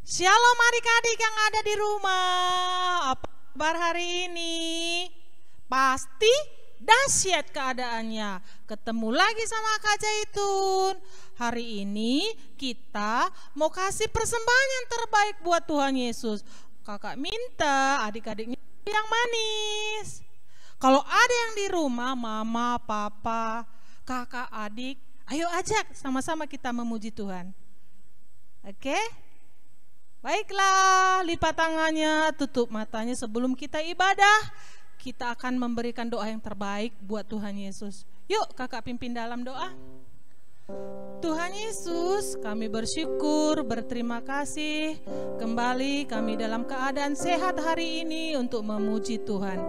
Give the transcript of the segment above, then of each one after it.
Shalom adik-adik yang ada di rumah. Apa kabar hari ini? Pasti dahsyat keadaannya. Ketemu lagi sama Kak Zaitun. Hari ini kita mau kasih persembahan yang terbaik buat Tuhan Yesus. Kakak minta adik-adiknya yang manis. Kalau ada yang di rumah, mama, papa, kakak, adik, ayo ajak sama-sama kita memuji Tuhan. Oke? Baiklah, lipat tangannya, tutup matanya sebelum kita ibadah. Kita akan memberikan doa yang terbaik buat Tuhan Yesus. Yuk kakak pimpin dalam doa. Tuhan Yesus, kami bersyukur, berterima kasih. Kembali kami dalam keadaan sehat hari ini untuk memuji Tuhan.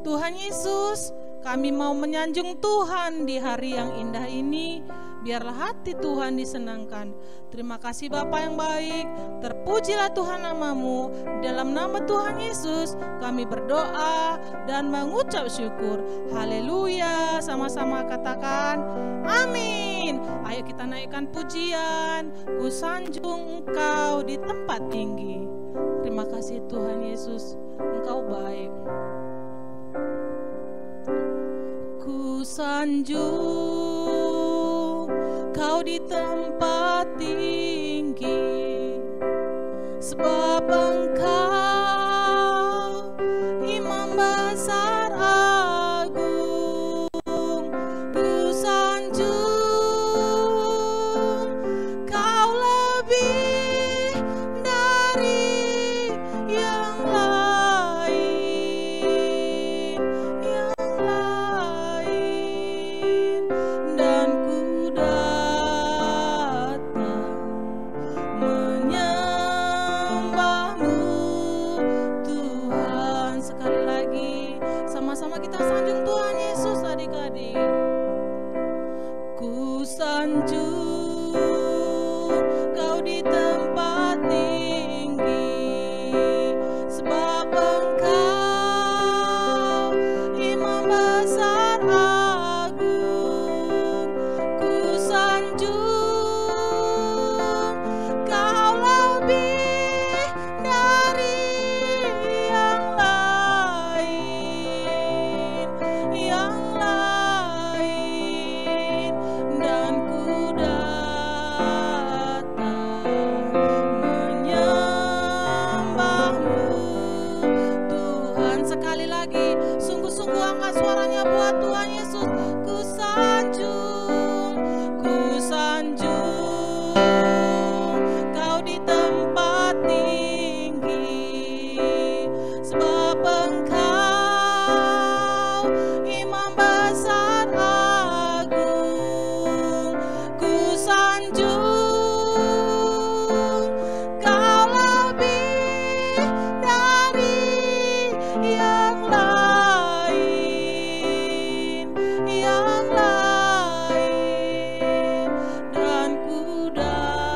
Tuhan Yesus, kami mau menyanjung Tuhan di hari yang indah ini. Biarlah hati Tuhan disenangkan. Terima kasih Bapa yang baik. Terpujilah Tuhan namamu. Dalam nama Tuhan Yesus kami berdoa dan mengucap syukur. Haleluya. Sama-sama katakan amin. Ayo kita naikkan pujian. Ku sanjung Engkau di tempat tinggi. Terima kasih Tuhan Yesus, Engkau baik. Ku sanjung Kau di tempat tinggi, sebab Engkau Imam besar agung. Ku sanjung Kau lebih dari yang lain, dan ku datang menyembahmu Tuhan. Sekali lagi sama-sama kita sanjung Tuhan Yesus adik-adik. Ku sanjung Kau di tempat tinggi, sebab Engkau Imam besar agung. Ku sanjung Kau lebih dari yang lain, dan ku datang menyembahmu Tuhan. Sekali lagi, sungguh-sungguh angkat suaranya buat Tuhan Yesus. Ku sanjung Kau di tempat tinggi, sebab Engkau Imam besar agung. Ku sanjung Kau lebih dari yang lain, dan ku datang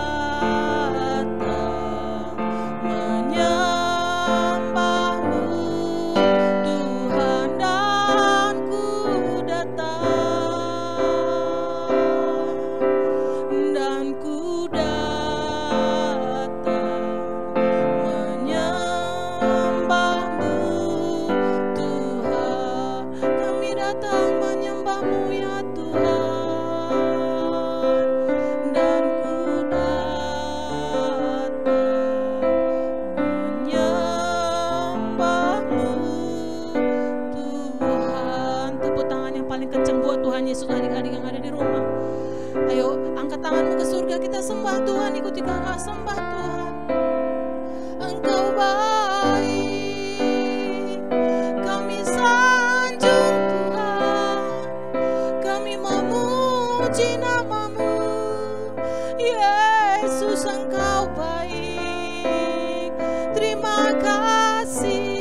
menyembahmu Tuhan, dan ku datang menyembahmu Tuhan. Kami datang menyembahmu ya Tuhan, dan ku datang menyembahmu Tuhan. Tepuk tangan yang paling kencang buat Tuhan Yesus adik-adik yang ada di rumah. Ayo angkat tanganmu ke surga, kita sembah Tuhan. Ikuti kakak sembah Tuhan. Engkau baik, kami sanjung Tuhan, kami memuji namamu Yesus. Engkau baik. Terima kasih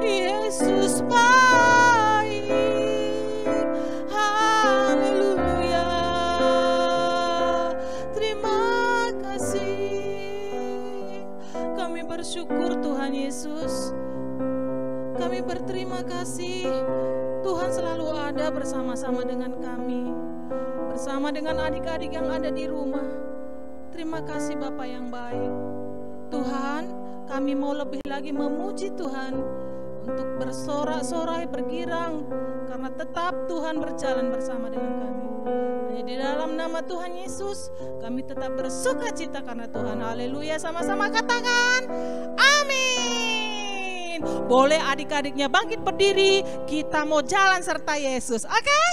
Yesus baik. Haleluya. Terima kasih. Kami bersyukur Tuhan Yesus. Kami berterima kasih Tuhan selalu ada bersama-sama dengan kami. bersama dengan adik-adik yang ada di rumah. Terima kasih Bapa yang baik. Tuhan, kami mau lebih lagi memuji Tuhan untuk bersorak-sorai, bergirang, karena tetap Tuhan berjalan bersama dengan kami. Hanya di dalam nama Tuhan Yesus, kami tetap bersuka cita karena Tuhan. Haleluya, sama-sama katakan amin. Boleh adik-adiknya bangkit berdiri, kita mau jalan serta Yesus. Oke?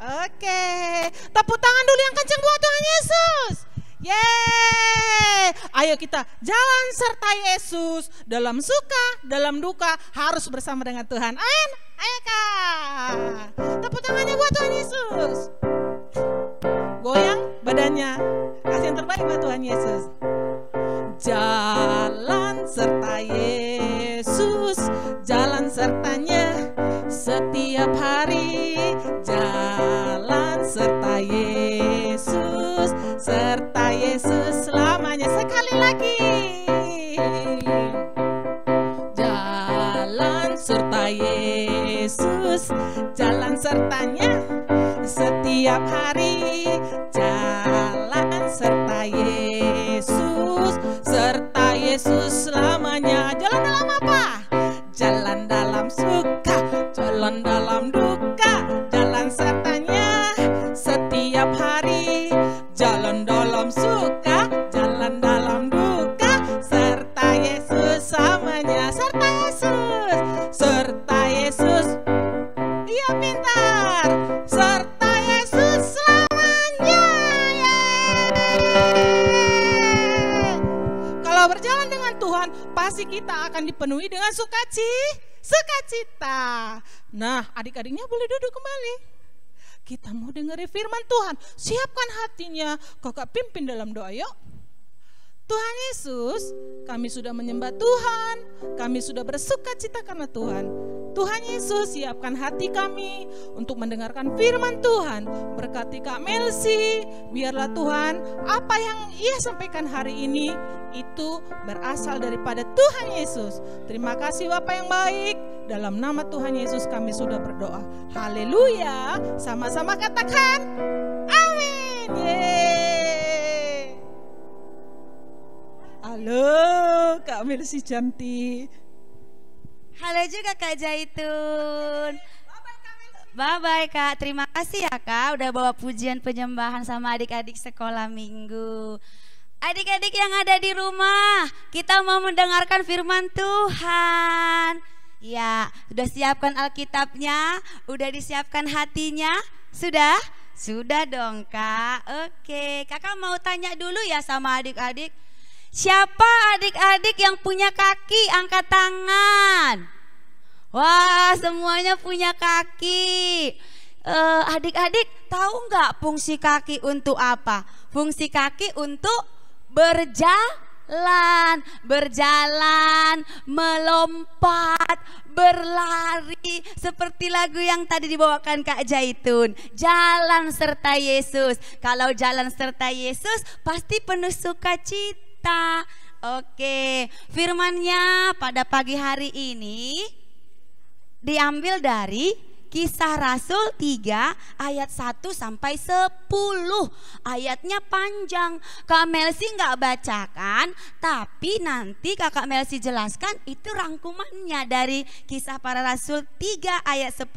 Oke. Tepuk tangan dulu yang kencang buat Tuhan Yesus. Yeay, ayo kita jalan serta Yesus dalam suka, dalam duka, harus bersama dengan Tuhan. Amin. Ayo Kak, tepuk tangannya buat Tuhan Yesus. Goyang badannya, kasih yang terbaik buat Tuhan Yesus. Jalan serta Yesus, jalan sertanya setiap hari. Jalan serta Yesus, serta Yesus selamanya. Sekali lagi. Jalan serta Yesus, jalan sertanya setiap hari. Jalan serta Yesus, serta Yesus selamanya. Jalan dalam apa? Jalan dalam suka, jalan dalam duka, jalan sertanya setiap hari. Jalan dalam suka, jalan dalam duka, serta Yesus selamanya. Serta Yesus, serta Yesus. Iya pintar. Serta Yesus selamanya. Yeay. Kalau berjalan dengan Tuhan, pasti kita akan dipenuhi dengan sukacita. Nah, adik-adiknya boleh duduk kembali. Kita mau dengerin firman Tuhan. Siapkan hatinya, Kakak pimpin dalam doa yuk. Tuhan Yesus, kami sudah menyembah Tuhan, kami sudah bersukacita karena Tuhan. Tuhan Yesus, siapkan hati kami untuk mendengarkan firman Tuhan. Berkati Kak Melsi, biarlah Tuhan apa yang ia sampaikan hari ini itu berasal daripada Tuhan Yesus. Terima kasih Bapak yang baik. Dalam nama Tuhan Yesus kami sudah berdoa. Haleluya. Sama-sama katakan amin. Yeay. Halo Kak Melsi cantik. Halo juga Kak Zaitun. Bye-bye Kak. Terima kasih ya Kak udah bawa pujian penyembahan sama adik-adik sekolah minggu. Adik-adik yang ada di rumah, kita mau mendengarkan firman Tuhan. Ya, sudah siapkan Alkitabnya? Udah disiapkan hatinya? Sudah? Sudah dong Kak. Oke, Kakak mau tanya dulu ya sama adik-adik. Siapa adik-adik yang punya kaki? Angkat tangan. Wah, semuanya punya kaki. Adik-adik tahu nggak fungsi kaki untuk apa? Fungsi kaki untuk berjalan, melompat, berlari. Seperti lagu yang tadi dibawakan Kak Zaitun. Jalan serta Yesus. Kalau jalan serta Yesus pasti penuh sukacita. Oke, firmannya pada pagi hari ini diambil dari Kisah Rasul 3 ayat 1 sampai 10. Ayatnya panjang. Kak Melsi nggak bacakan, tapi nanti Kakak Melsi jelaskan itu rangkumannya dari Kisah Para Rasul 3 ayat 10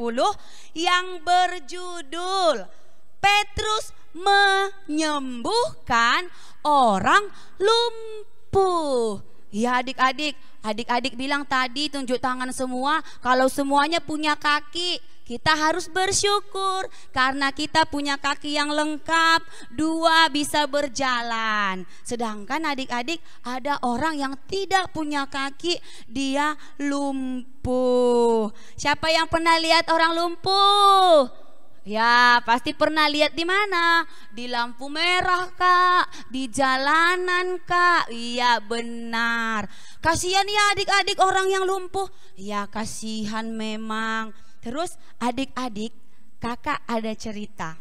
yang berjudul Petrus menyembuhkan orang lumpuh. Ya adik-adik bilang tadi tunjuk tangan semua. Kalau semuanya punya kaki, kita harus bersyukur karena kita punya kaki yang lengkap, 2 bisa berjalan. Sedangkan adik-adik ada orang yang tidak punya kaki, dia lumpuh. Siapa yang pernah lihat orang lumpuh? Ya pasti pernah lihat di mana? Di lampu merah Kak, di jalanan Kak. Iya benar. Kasihan ya adik-adik orang yang lumpuh. Ya kasihan memang. Terus adik-adik, kakak ada cerita.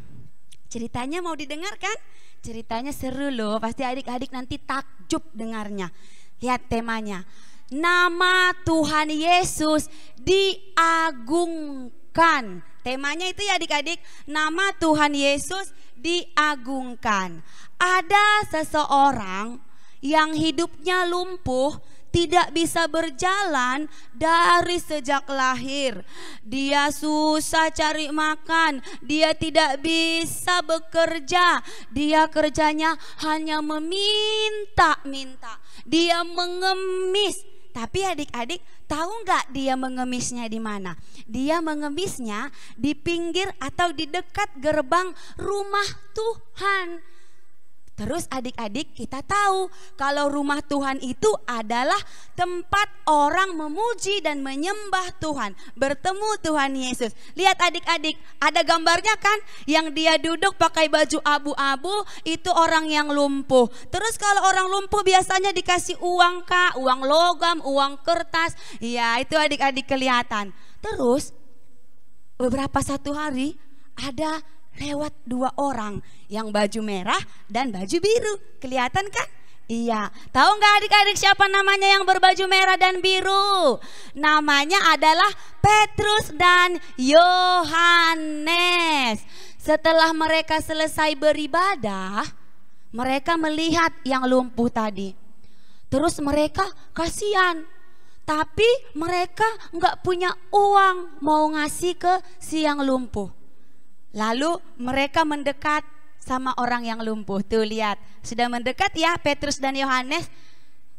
Ceritanya mau didengarkan? Ceritanya seru loh, pasti adik-adik nanti takjub dengarnya. Lihat temanya. Nama Tuhan Yesus diagungkan temanya itu ya adik-adik, nama Tuhan Yesus diagungkan. Ada seseorang yang hidupnya lumpuh, tidak bisa berjalan dari sejak lahir. Dia susah cari makan, dia tidak bisa bekerja. Dia kerjanya hanya meminta-minta. Dia mengemis. Tapi adik-adik tahu nggak dia mengemisnya di mana? Dia mengemisnya di pinggir atau di dekat gerbang rumah Tuhan. Terus adik-adik kita tahu kalau rumah Tuhan itu adalah tempat orang memuji dan menyembah Tuhan, bertemu Tuhan Yesus. Lihat adik-adik, ada gambarnya kan? Yang dia duduk pakai baju abu-abu, itu orang yang lumpuh. Terus kalau orang lumpuh biasanya dikasih uang kak, uang logam, uang kertas. Ya itu adik-adik kelihatan. Terus beberapa satu hari ada lewat 2 orang yang baju merah dan baju biru. Kelihatan kan? Iya. Tahu nggak adik-adik siapa namanya yang berbaju merah dan biru? Namanya adalah Petrus dan Yohanes. Setelah mereka selesai beribadah, mereka melihat yang lumpuh tadi. Terus mereka kasihan. Tapi mereka nggak punya uang mau ngasih ke si yang lumpuh. Lalu mereka mendekat sama orang yang lumpuh. Tuh lihat, sudah mendekat ya Petrus dan Yohanes.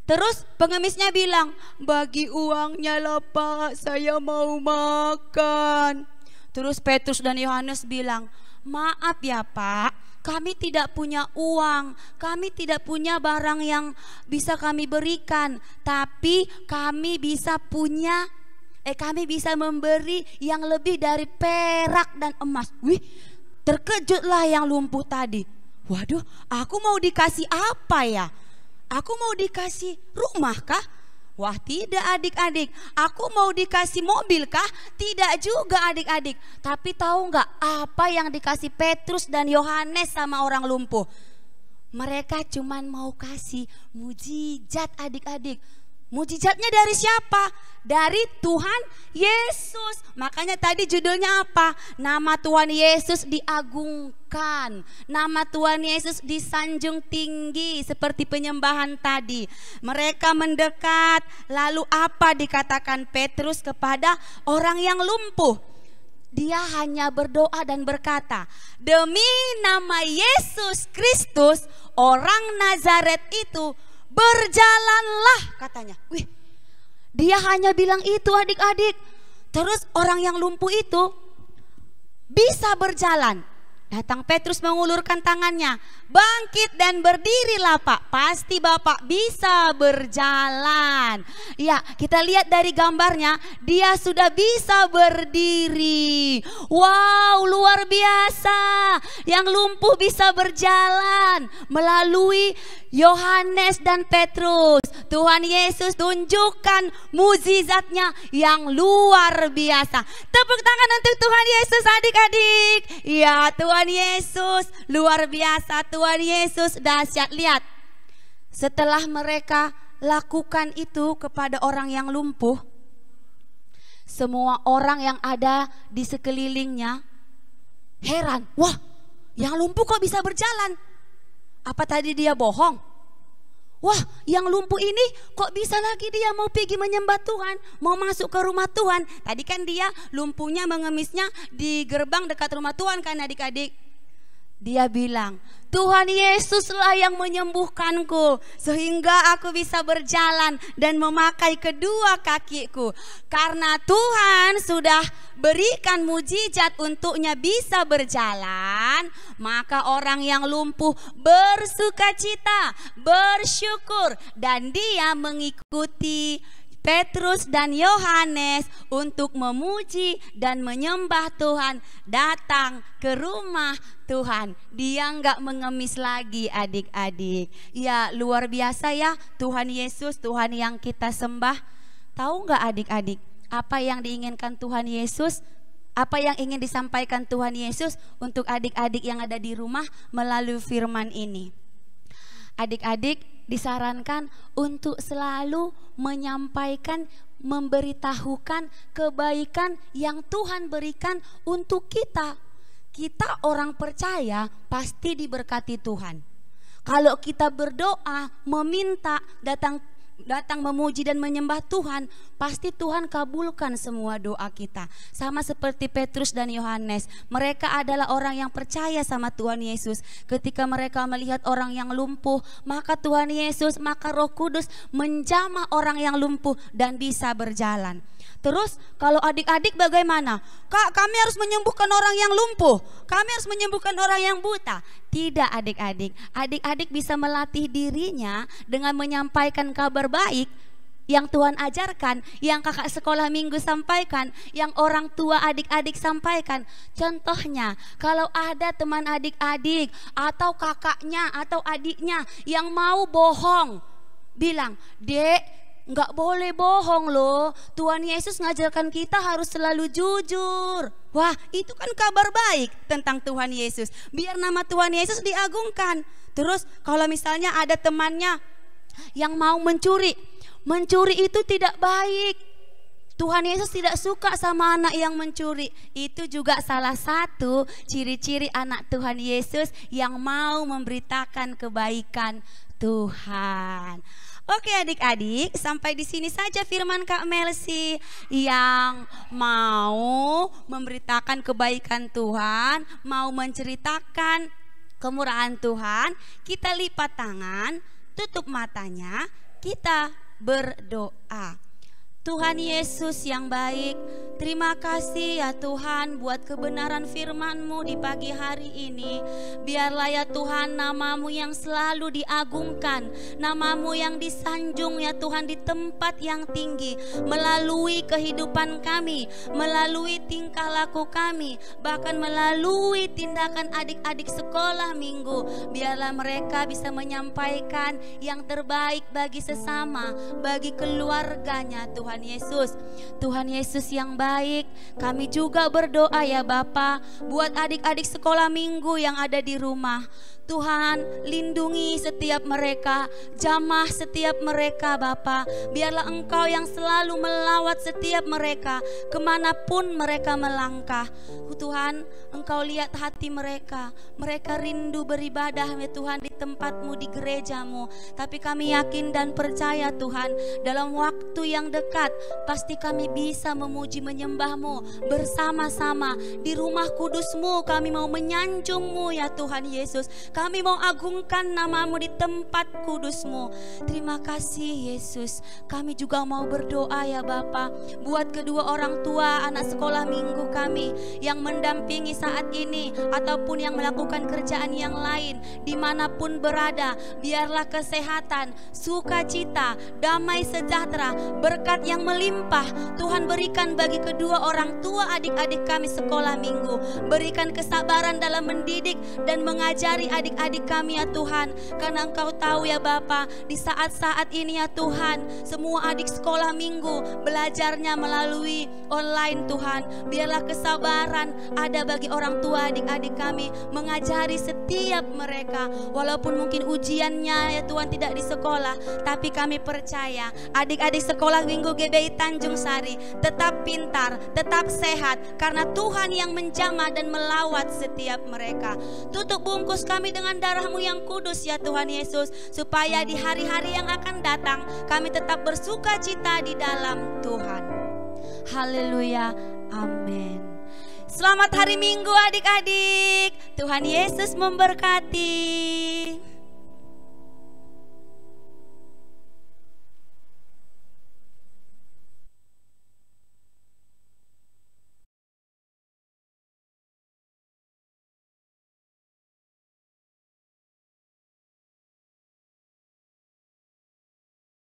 Terus pengemisnya bilang, bagi uangnya lah Pak, saya mau makan. Terus Petrus dan Yohanes bilang, maaf ya Pak, kami tidak punya uang, kami tidak punya barang yang bisa kami berikan. Tapi kami bisa kami bisa memberi yang lebih dari perak dan emas. Wih, terkejutlah yang lumpuh tadi. Waduh, aku mau dikasih apa ya? Aku mau dikasih rumah kah? Wah tidak adik-adik. Aku mau dikasih mobil kah? Tidak juga adik-adik. Tapi tahu nggak apa yang dikasih Petrus dan Yohanes sama orang lumpuh? Mereka cuman mau kasih mujizat adik-adik. Mujizatnya dari siapa? Dari Tuhan Yesus. Makanya tadi judulnya apa? Nama Tuhan Yesus diagungkan. Nama Tuhan Yesus disanjung tinggi seperti penyembahan tadi. Mereka mendekat. Lalu apa dikatakan Petrus kepada orang yang lumpuh? Dia hanya berdoa dan berkata, demi nama Yesus Kristus, orang Nazaret itu, berjalanlah katanya. Wih, dia hanya bilang itu adik-adik. Terus orang yang lumpuh itu bisa berjalan. Datang Petrus mengulurkan tangannya. Bangkit dan berdirilah Pak. Pasti Bapak bisa berjalan. Ya, kita lihat dari gambarnya. Dia sudah bisa berdiri. Wow, luar biasa. Yang lumpuh bisa berjalan melalui Yohanes dan Petrus. Tuhan Yesus tunjukkan mukjizatnya yang luar biasa. Tepuk tangan untuk Tuhan Yesus adik-adik. Ya, Tuhan Yesus luar biasa. Tuhan Yesus dahsyat. Lihat, setelah mereka lakukan itu kepada orang yang lumpuh, semua orang yang ada di sekelilingnya heran. Wah, yang lumpuh kok bisa berjalan? Apa tadi dia bohong? Wah, yang lumpuh ini kok bisa lagi dia mau pergi menyembah Tuhan, mau masuk ke rumah Tuhan. Tadi kan dia lumpuhnya mengemisnya di gerbang dekat rumah Tuhan kan adik-adik. Dia bilang, Tuhan Yesuslah yang menyembuhkanku sehingga aku bisa berjalan dan memakai kedua kakiku. Karena Tuhan sudah berikan mujizat untuknya bisa berjalan, maka orang yang lumpuh bersukacita, bersyukur, dan dia mengikuti Petrus dan Yohanes untuk memuji dan menyembah Tuhan, datang ke rumah Tuhan. Dia nggak mengemis lagi adik-adik. Ya luar biasa ya Tuhan Yesus, Tuhan yang kita sembah. Tahu nggak adik-adik apa yang diinginkan Tuhan Yesus? Apa yang ingin disampaikan Tuhan Yesus untuk adik-adik yang ada di rumah melalui firman ini? Adik-adik disarankan untuk selalu menyampaikan memberitahukan kebaikan yang Tuhan berikan untuk kita. Kita orang percaya pasti diberkati Tuhan. Kalau kita berdoa, meminta, datang memuji dan menyembah Tuhan, pasti Tuhan kabulkan semua doa kita. Sama seperti Petrus dan Yohanes, mereka adalah orang yang percaya sama Tuhan Yesus. Ketika mereka melihat orang yang lumpuh, maka Tuhan Yesus, maka Roh Kudus menjamah orang yang lumpuh dan bisa berjalan. Terus kalau adik-adik bagaimana? Kak, kami harus menyembuhkan orang yang lumpuh, kami harus menyembuhkan orang yang buta. Tidak adik-adik, adik-adik bisa melatih dirinya dengan menyampaikan kabar baik yang Tuhan ajarkan, yang kakak sekolah minggu sampaikan, yang orang tua adik-adik sampaikan. Contohnya, kalau ada teman adik-adik atau kakaknya atau adiknya yang mau bohong, bilang, "Dek, nggak boleh bohong loh. Tuhan Yesus ngajarkan kita harus selalu jujur." Wah, itu kan kabar baik tentang Tuhan Yesus. Biar nama Tuhan Yesus diagungkan. Terus kalau misalnya ada temannya yang mau mencuri itu tidak baik. Tuhan Yesus tidak suka sama anak yang mencuri. Itu juga salah satu ciri-ciri anak Tuhan Yesus yang mau memberitakan kebaikan Tuhan. Oke adik-adik, sampai di sini saja firman Kak Melsi. Yang mau memberitakan kebaikan Tuhan, mau menceritakan kemurahan Tuhan, kita lipat tangan, tutup matanya, kita berdoa. Tuhan Yesus yang baik, terima kasih ya Tuhan buat kebenaran firman-Mu di pagi hari ini. Biarlah ya Tuhan nama-Mu yang selalu diagungkan, nama-Mu yang disanjung ya Tuhan di tempat yang tinggi, melalui kehidupan kami, melalui tingkah laku kami, bahkan melalui tindakan adik-adik sekolah minggu. Biarlah mereka bisa menyampaikan yang terbaik bagi sesama, bagi keluarganya Tuhan Yesus. Tuhan Yesus yang baik, kami juga berdoa ya Bapa buat adik-adik sekolah minggu yang ada di rumah. Tuhan, lindungi setiap mereka, jamah setiap mereka Bapa. Biarlah Engkau yang selalu melawat setiap mereka kemanapun mereka melangkah. Tuhan, Engkau lihat hati mereka. Mereka rindu beribadah ya Tuhan di tempat-Mu, di gereja-Mu. Tapi kami yakin dan percaya Tuhan, dalam waktu yang dekat pasti kami bisa memuji menyembah-Mu bersama-sama. Di rumah kudus-Mu kami mau menyanjung-Mu ya Tuhan Yesus. Kami mau agungkan nama-Mu di tempat kudus-Mu. Terima kasih Yesus. Kami juga mau berdoa ya Bapa buat kedua orang tua anak sekolah minggu kami yang mendampingi saat ini ataupun yang melakukan kerjaan yang lain dimanapun berada. Biarlah kesehatan, sukacita, damai sejahtera, berkat yang melimpah Tuhan berikan bagi kedua orang tua adik-adik kami sekolah minggu. Berikan kesabaran dalam mendidik dan mengajari adik-adik kami ya Tuhan. Karena Engkau tahu ya Bapa, di saat-saat ini ya Tuhan, semua adik sekolah minggu belajarnya melalui online Tuhan. Biarlah kesabaran ada bagi orang tua adik-adik kami mengajari setiap mereka. Walaupun mungkin ujiannya ya Tuhan tidak di sekolah, tapi kami percaya adik-adik sekolah minggu GBI Tanjung Sari tetap pintar, tetap sehat, karena Tuhan yang menjamah dan melawat setiap mereka. Tutup bungkus kami dengan darah-Mu yang kudus ya Tuhan Yesus, supaya di hari-hari yang akan datang kami tetap bersuka cita di dalam Tuhan. Haleluya, amin. Selamat hari Minggu adik-adik. Tuhan Yesus memberkati.